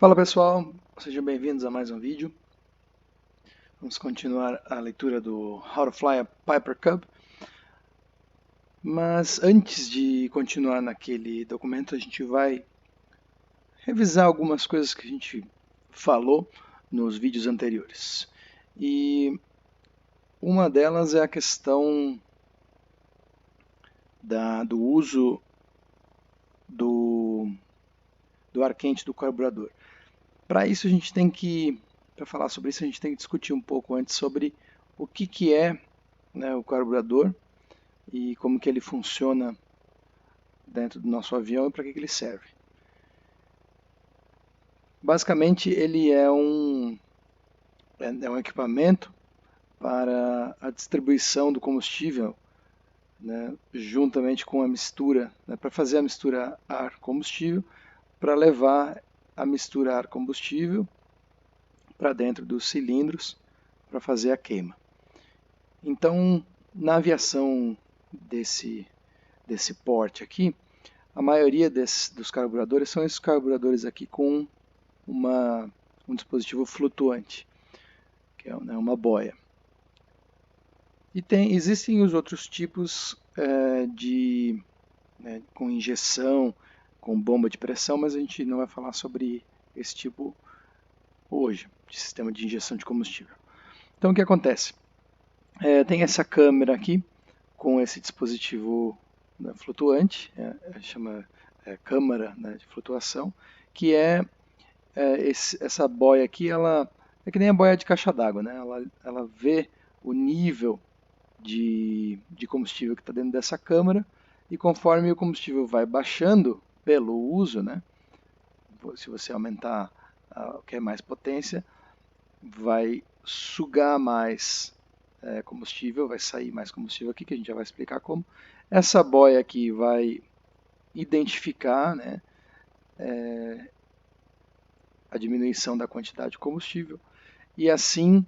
Fala pessoal, sejam bem-vindos a mais um vídeo. Vamos continuar a leitura do How to Fly a Piper Cub. Mas antes de continuar naquele documento, a gente vai revisar algumas coisas que a gente falou nos vídeos anteriores. E uma delas é a questão do uso do ar quente do carburador. Para isso a gente tem que, para falar sobre isso, a gente tem que discutir um pouco antes sobre o que é, né, o carburador e como que ele funciona dentro do nosso avião e para que ele serve. Basicamente ele é um equipamento para a distribuição do combustível, né, juntamente com a mistura, né, para fazer a mistura ar-combustível, para levar a mistura ar-combustível para dentro dos cilindros para fazer a queima. Então, na aviação desse porte aqui, a maioria dos carburadores são esses carburadores aqui com um dispositivo flutuante, que é, né, uma boia. E existem os outros tipos com injeção, com bomba de pressão, mas a gente não vai falar sobre esse tipo hoje, de sistema de injeção de combustível. Então o que acontece? Tem essa câmera aqui com esse dispositivo, né, flutuante, chama câmara, né, de flutuação, que essa boia aqui, ela é que nem a boia de caixa d'água, né? Ela vê o nível de combustível que está dentro dessa câmara e conforme o combustível vai baixando pelo uso, né? Se você aumentar quer mais potência, vai sugar mais combustível, vai sair mais combustível aqui, que a gente já vai explicar como. Essa boia aqui vai identificar, né, a diminuição da quantidade de combustível e assim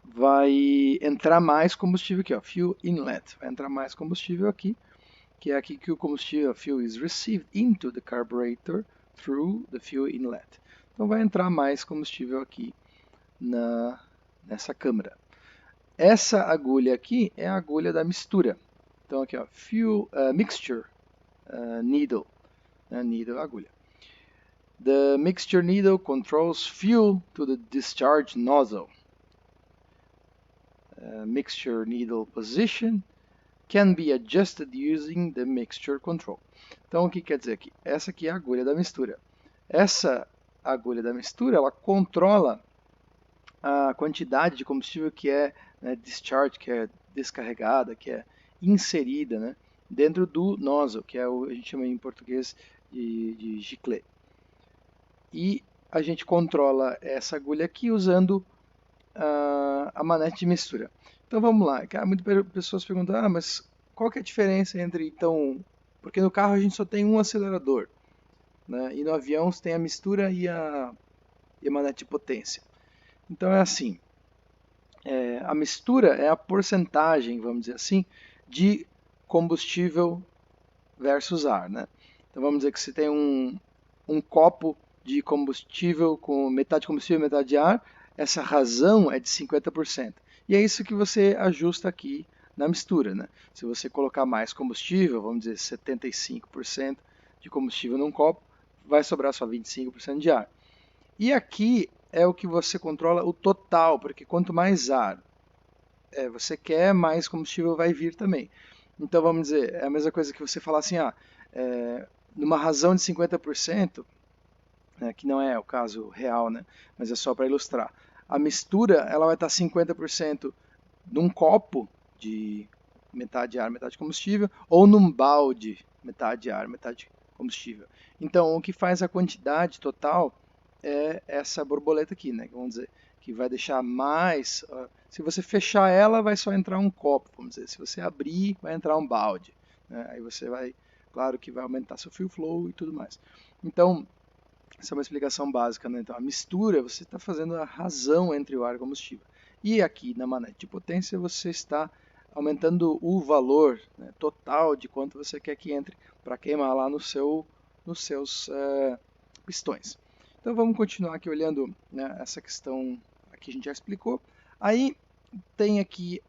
vai entrar mais combustível aqui, ó, fuel inlet, vai entrar mais combustível aqui, que é aqui que o combustível, fuel is received into the carburetor through the fuel inlet. Então vai entrar mais combustível aqui nessa câmara. Essa agulha aqui é a agulha da mistura. Então aqui, ó, fuel mixture needle, needle, agulha. The mixture needle controls fuel to the discharge nozzle. Mixture needle position can be adjusted using the mixture control. Então o que quer dizer aqui? Essa aqui é a agulha da mistura. Essa agulha da mistura, ela controla a quantidade de combustível que é, né, discharge, que é descarregada, que é inserida, né, dentro do nozzle, que é a gente chama em português de giclée. E a gente controla essa agulha aqui usando a manete de mistura. Então vamos lá, muitas pessoas perguntam, mas qual que é a diferença entre, então, porque no carro a gente só tem um acelerador, né, e no avião você tem a mistura e a manete de potência. Então é assim, a mistura é a porcentagem, vamos dizer assim, de combustível versus ar, né? Então vamos dizer que você tem um copo de combustível com metade de combustível e metade de ar, essa razão é de 50%. E é isso que você ajusta aqui na mistura, né? Se você colocar mais combustível, vamos dizer 75% de combustível num copo, vai sobrar só 25% de ar. E aqui é o que você controla o total, porque quanto mais ar você quer, mais combustível vai vir também. Então vamos dizer, é a mesma coisa que você falar assim, numa razão de 50%, né, que não é o caso real, né, mas é só para ilustrar, a mistura ela vai estar 50% num copo de metade ar, metade combustível, ou num balde, metade ar, metade combustível. Então o que faz a quantidade total é essa borboleta aqui, né? Vamos dizer, que vai deixar mais. Se você fechar ela, vai só entrar um copo, vamos dizer. Se você abrir, vai entrar um balde. Né? Aí você vai, claro que vai aumentar seu fuel flow e tudo mais. Então, essa é uma explicação básica, né? Então, a mistura, você está fazendo a razão entre o ar e o combustível. E aqui na manete de potência, você está aumentando o valor, né, total de quanto você quer que entre para queimar lá nos seus pistões. Então vamos continuar aqui olhando, né, essa questão que a gente já explicou. Aí tem aqui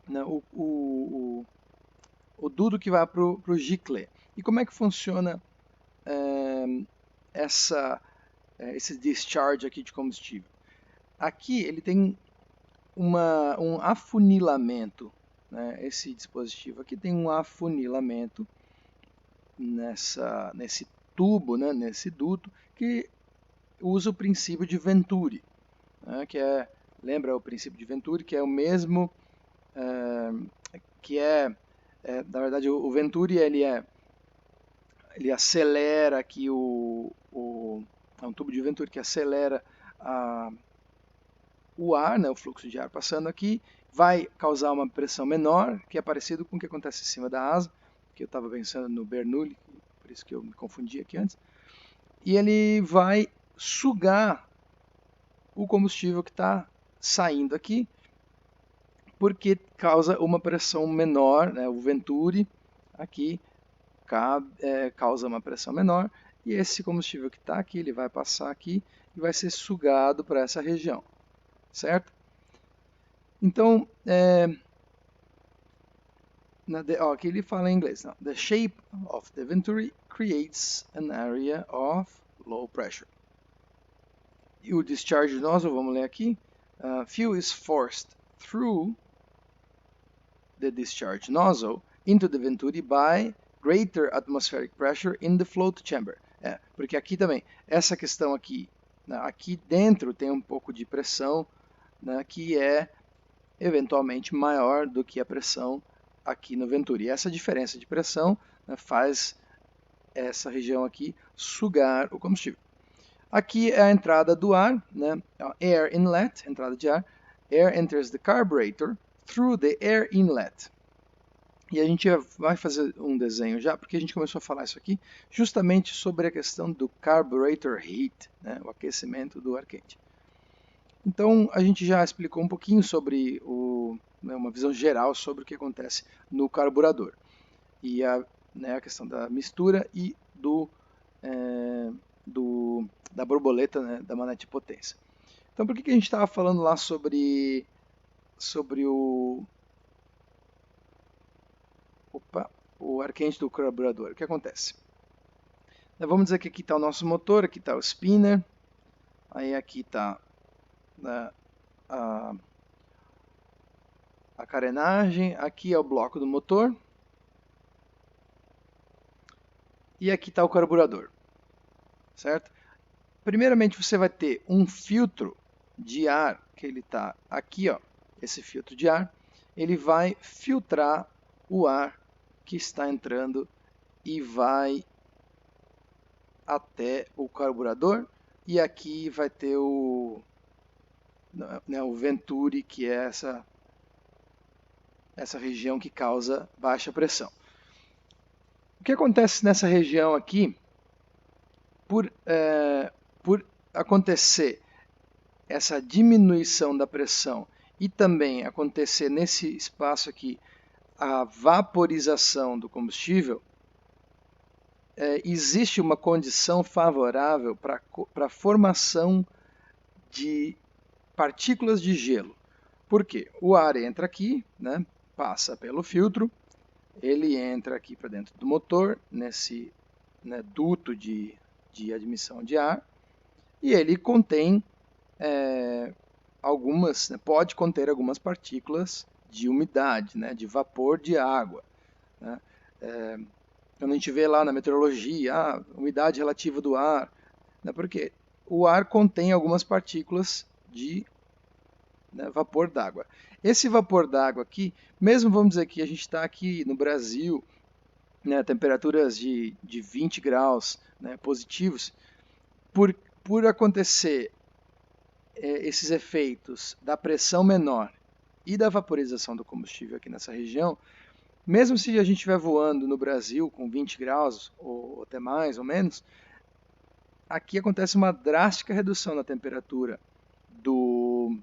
né, o duto que vai para o giclée. E como é que funciona esse discharge aqui de combustível? Aqui ele tem um afunilamento, né? Esse dispositivo aqui tem um afunilamento nesse tubo, né? Nesse duto, que usa o princípio de Venturi, né? Que é, lembra o princípio de Venturi, que é o mesmo, na verdade o Venturi ele acelera aqui é um tubo de Venturi que acelera o ar, né, o fluxo de ar passando aqui, vai causar uma pressão menor, que é parecido com o que acontece em cima da asa, que eu estava pensando no Bernoulli, por isso que eu me confundi aqui antes, e ele vai sugar o combustível que está saindo aqui, porque causa uma pressão menor, né, o Venturi aqui causa uma pressão menor, e esse combustível que está aqui, ele vai passar aqui e vai ser sugado para essa região, certo? Então, aqui ele fala em inglês. Não. The shape of the Venturi creates an area of low pressure. E o discharge nozzle, vamos ler aqui. Fuel is forced through the discharge nozzle into the Venturi by greater atmospheric pressure in the float chamber. Porque aqui também, essa questão aqui, né, aqui dentro tem um pouco de pressão, né, que é eventualmente maior do que a pressão aqui no Venturi. E essa diferença de pressão, né, faz essa região aqui sugar o combustível. Aqui é a entrada do ar, né, air inlet, entrada de ar. Air enters the carburetor through the air inlet. E a gente vai fazer um desenho já, porque a gente começou a falar isso aqui, justamente sobre a questão do carburetor heat, né, o aquecimento do ar quente. Então, a gente já explicou um pouquinho sobre uma visão geral sobre o que acontece no carburador. E a questão da mistura e da borboleta, né, da manete de potência. Então, por que a gente estava falando lá sobre o ar quente do carburador? O que acontece? Vamos dizer que aqui está o nosso motor, aqui está o spinner, aí aqui está a carenagem, aqui é o bloco do motor e aqui está o carburador, certo? Primeiramente você vai ter um filtro de ar, que ele está aqui, ó, esse filtro de ar, ele vai filtrar o ar que está entrando e vai até o carburador, e aqui vai ter o Venturi, que é essa região que causa baixa pressão. O que acontece nessa região aqui, por acontecer essa diminuição da pressão e também acontecer nesse espaço aqui a vaporização do combustível, existe uma condição favorável para a formação de partículas de gelo. Por quê? O ar entra aqui, né, passa pelo filtro, ele entra aqui para dentro do motor, nesse, né, duto de admissão de ar, e ele contém pode conter algumas partículas de umidade, né, de vapor de água. Né? Quando a gente vê lá na meteorologia, umidade relativa do ar, né, porque o ar contém algumas partículas de vapor d'água. Esse vapor d'água aqui, mesmo vamos dizer que a gente está aqui no Brasil, né, temperaturas de 20 graus, né, positivos, por acontecer esses efeitos da pressão menor e da vaporização do combustível aqui nessa região, mesmo se a gente estiver voando no Brasil com 20 graus, ou até mais ou menos, aqui acontece uma drástica redução na temperatura do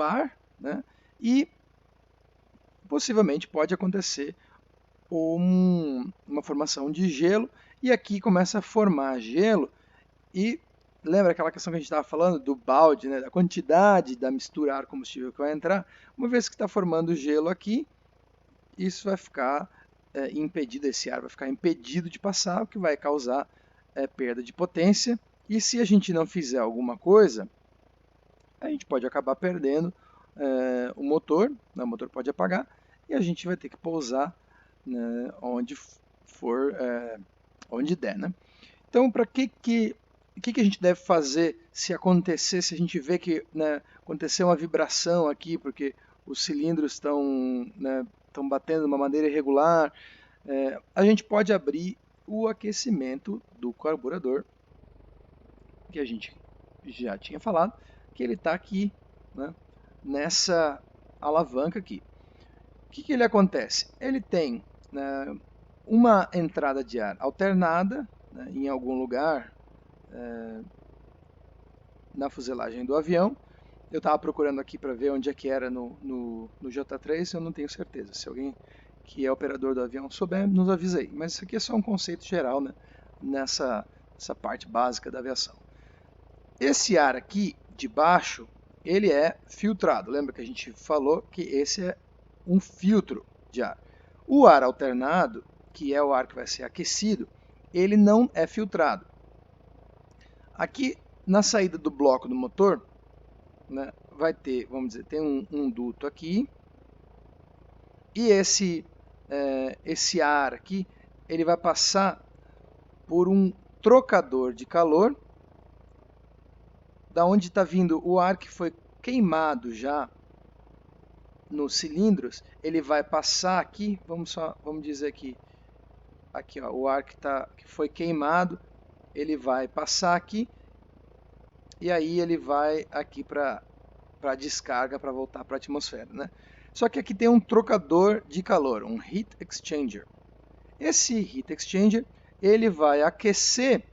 ar, né? E possivelmente pode acontecer uma formação de gelo, e aqui começa a formar gelo, e lembra aquela questão que a gente estava falando do balde, né, da quantidade da mistura ar combustível que vai entrar? Uma vez que está formando gelo aqui, isso vai ficar impedido, esse ar vai ficar impedido de passar, o que vai causar perda de potência, e se a gente não fizer alguma coisa, a gente pode acabar perdendo o motor, né, o motor pode apagar, e a gente vai ter que pousar, né, onde for, onde der, né? Então, para que a gente deve fazer se acontecer, se a gente vê que, né, aconteceu uma vibração aqui, porque os cilindros estão, né, batendo de uma maneira irregular? A gente pode abrir o aquecimento do carburador, que a gente já tinha falado, que ele está aqui, né, nessa alavanca aqui. O que ele acontece? Ele tem, né, uma entrada de ar alternada, né, em algum lugar na fuselagem do avião. Eu estava procurando aqui para ver onde é que era no J3, eu não tenho certeza. Se alguém que é operador do avião souber, nos avisa aí. Mas isso aqui é só um conceito geral, né, nessa parte básica da aviação. Esse ar aqui de baixo, ele é filtrado. Lembra que a gente falou que esse é um filtro de ar. O ar alternado, que é o ar que vai ser aquecido, ele não é filtrado. Aqui na saída do bloco do motor, né, vai ter, vamos dizer, tem um duto aqui, e esse ar aqui, ele vai passar por um trocador de calor, da onde está vindo o ar que foi queimado já nos cilindros, ele vai passar aqui, vamos dizer que aqui, ó, o ar que foi queimado, ele vai passar aqui, e aí ele vai aqui para a descarga, para voltar para a atmosfera, né? Só que aqui tem um trocador de calor, um heat exchanger. Esse heat exchanger, ele vai aquecer,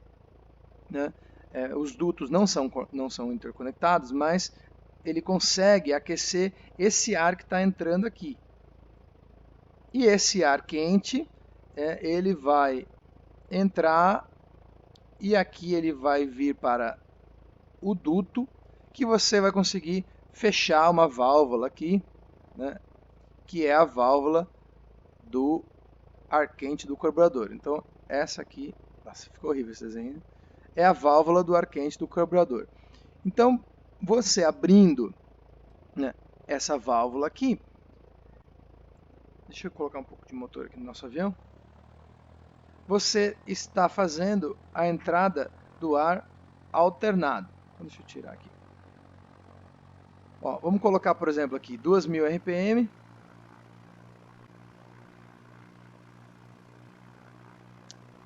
né? Os dutos não são interconectados, mas ele consegue aquecer esse ar que está entrando aqui. E esse ar quente, ele vai entrar, e aqui ele vai vir para o duto, que você vai conseguir fechar uma válvula aqui, né, que é a válvula do ar quente do carburador. Então, essa aqui, nossa, ficou horrível esse desenho, é a válvula do ar quente do carburador. Então, você abrindo, né, essa válvula aqui, deixa eu colocar um pouco de motor aqui no nosso avião, você está fazendo a entrada do ar alternado. Deixa eu tirar aqui. Ó, vamos colocar, por exemplo, aqui 2000 RPM.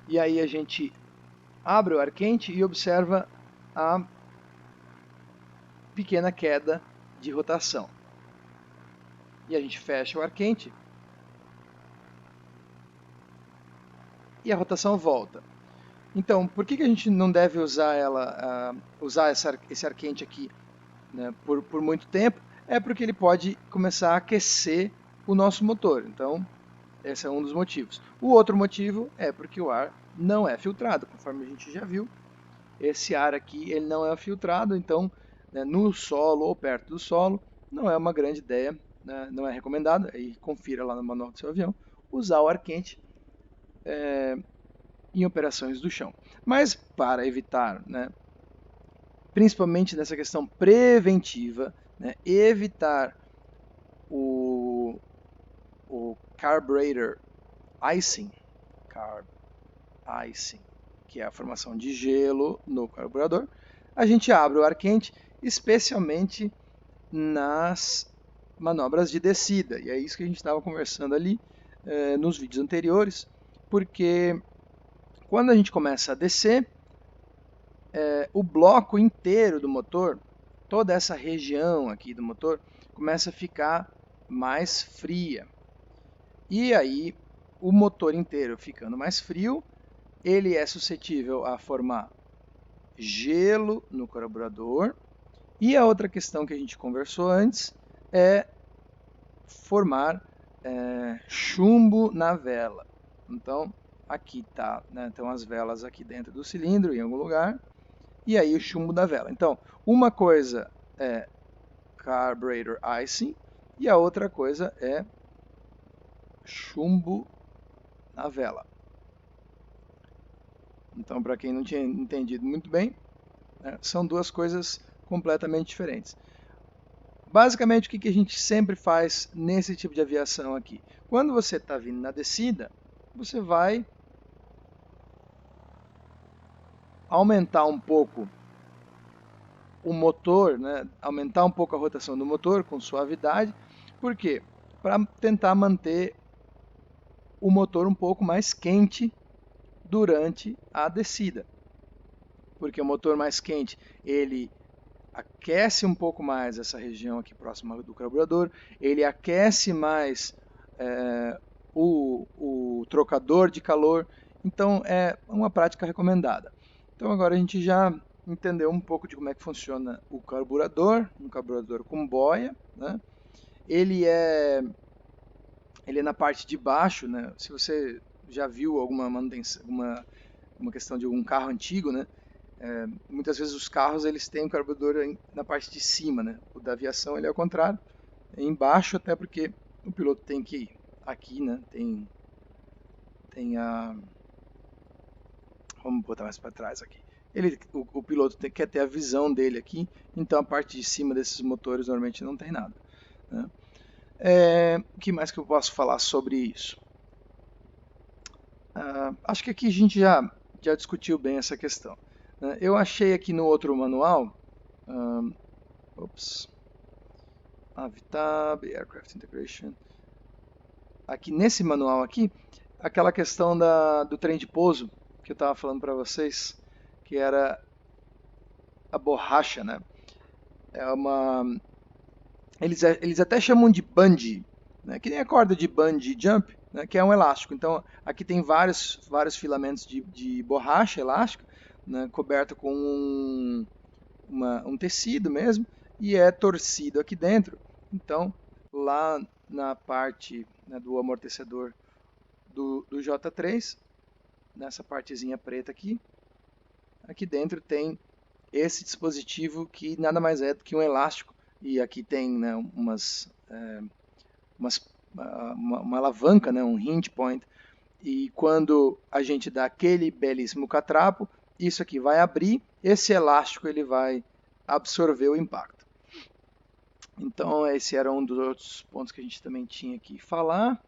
E aí a gente abre o ar quente e observa a pequena queda de rotação. E a gente fecha o ar quente e a rotação volta. Então, por que a gente não deve usar esse ar quente aqui, né, por muito tempo? É porque ele pode começar a aquecer o nosso motor. Então, esse é um dos motivos. O outro motivo é porque o ar não é filtrado, conforme a gente já viu. Esse ar aqui ele não é filtrado, então, né, no solo ou perto do solo, não é uma grande ideia, né, não é recomendado, aí confira lá no manual do seu avião, usar o ar quente em operações do chão. Mas para evitar, né, principalmente nessa questão preventiva, né, evitar o carburetor icing, que é a formação de gelo no carburador, a gente abre o ar quente, especialmente nas manobras de descida. E é isso que a gente estava conversando ali nos vídeos anteriores, porque quando a gente começa a descer, o bloco inteiro do motor, toda essa região aqui do motor, começa a ficar mais fria. E aí, o motor inteiro ficando mais frio, ele é suscetível a formar gelo no carburador. E a outra questão que a gente conversou antes é formar chumbo na vela. Então, aqui tá, né, então as velas aqui dentro do cilindro, em algum lugar, e aí o chumbo da vela. Então, uma coisa é carburetor icing e a outra coisa é chumbo na vela. Então, para quem não tinha entendido muito bem, né, são duas coisas completamente diferentes. Basicamente, o que a gente sempre faz nesse tipo de aviação aqui? Quando você está vindo na descida, você vai aumentar um pouco o motor, né? Aumentar um pouco a rotação do motor com suavidade. Por quê? Para tentar manter o motor um pouco mais quente durante a descida. Porque o motor mais quente, ele aquece um pouco mais essa região aqui próxima do carburador, ele aquece mais o trocador de calor, então é uma prática recomendada. Então agora a gente já entendeu um pouco de como é que funciona o carburador, um carburador com boia, né? Ele é na parte de baixo, né? Se você já viu alguma manutenção, uma questão de algum carro antigo, né? Muitas vezes os carros eles têm o carburador na parte de cima, né? O da aviação ele é ao contrário, é embaixo, até porque o piloto tem que ir aqui, né? Tem a, vamos botar mais para trás aqui. O piloto quer ter a visão dele aqui, então a parte de cima desses motores normalmente não tem nada, né? O que mais que eu posso falar sobre isso? Acho que aqui a gente já discutiu bem essa questão. Eu achei aqui no outro manual, Avitab, Aircraft Integration, aqui nesse manual aqui, aquela questão do trem de pouso que eu estava falando para vocês, que era a borracha, né? Eles até chamam de bungee, né? Que nem a corda de bungee jump, né? Que é um elástico. Então aqui tem vários filamentos de borracha elástica, né? Coberto com um tecido mesmo, e é torcido aqui dentro. Então lá na parte, né, do amortecedor do J3, nessa partezinha preta aqui dentro tem esse dispositivo que nada mais é do que um elástico, e aqui tem, né, uma alavanca, né, um hinge point, e quando a gente dá aquele belíssimo catrapo, isso aqui vai abrir, esse elástico ele vai absorver o impacto. Então esse era um dos outros pontos que a gente também tinha que falar.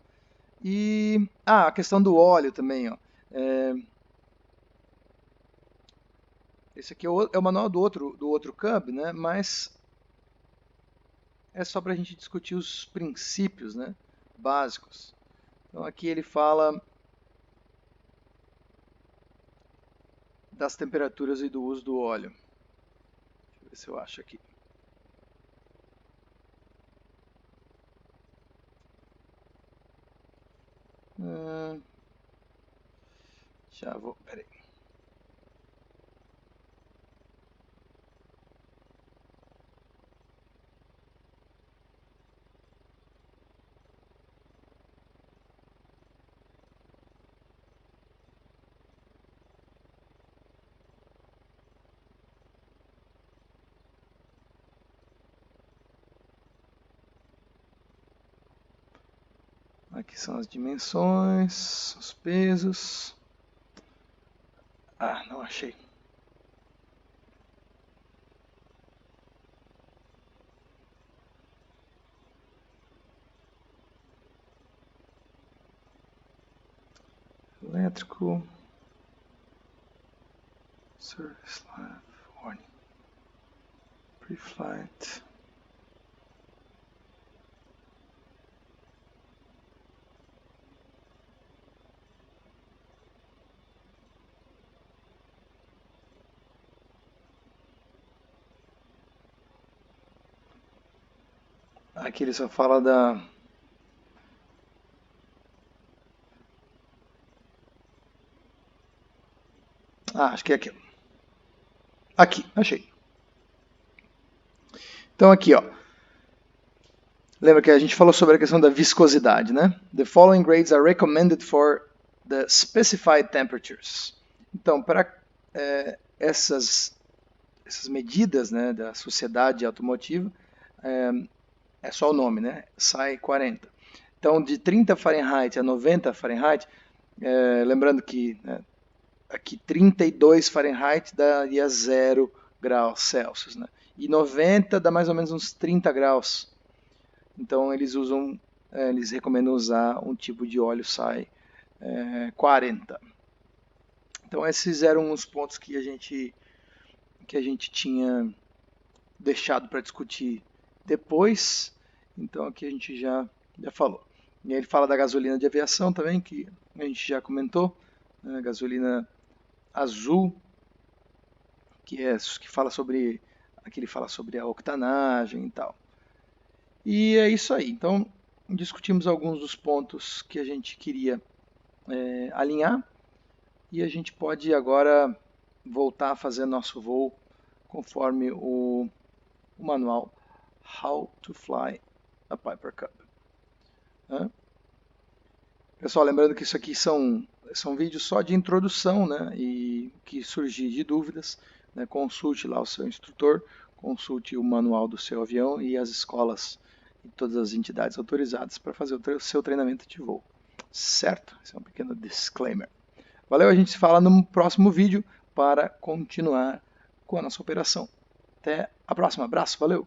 E a questão do óleo também, ó. Esse aqui é o manual do outro Cub, né? Mas é só para a gente discutir os princípios, né, básicos. Então aqui ele fala das temperaturas e do uso do óleo. Deixa eu ver se eu acho aqui. Já vou, peraí. Aqui são as dimensões, os pesos. Não achei. Elétrico. Service life warning. Pre-flight. Aqui ele só fala da... acho que é aqui. Aqui, achei. Então aqui, ó. Lembra que a gente falou sobre a questão da viscosidade, né? The following grades are recommended for the specified temperatures. Então, para essas medidas, né, da sociedade automotiva, é só o nome, né? SAE 40. Então, de 30 Fahrenheit a 90 Fahrenheit, lembrando que, né, aqui 32 Fahrenheit daria 0 graus Celsius, né? E 90 dá mais ou menos uns 30 graus. Então eles recomendam usar um tipo de óleo SAE 40. Então esses eram os pontos que a gente tinha deixado para discutir depois. Então aqui a gente já falou. E aí ele fala da gasolina de aviação também, que a gente já comentou, né? Gasolina azul, que fala sobre aqui ele fala sobre a octanagem e tal. E é isso aí. Então discutimos alguns dos pontos que a gente queria alinhar e a gente pode agora voltar a fazer nosso voo conforme o manual How to Fly a Piper Cub. Né? Pessoal, lembrando que isso aqui são vídeos só de introdução, né? E que surgir de dúvidas, né? Consulte lá o seu instrutor, consulte o manual do seu avião e as escolas e todas as entidades autorizadas para fazer o seu treinamento de voo. Certo? Esse é um pequeno disclaimer. Valeu, a gente se fala no próximo vídeo para continuar com a nossa operação. Até a próxima. Abraço, valeu!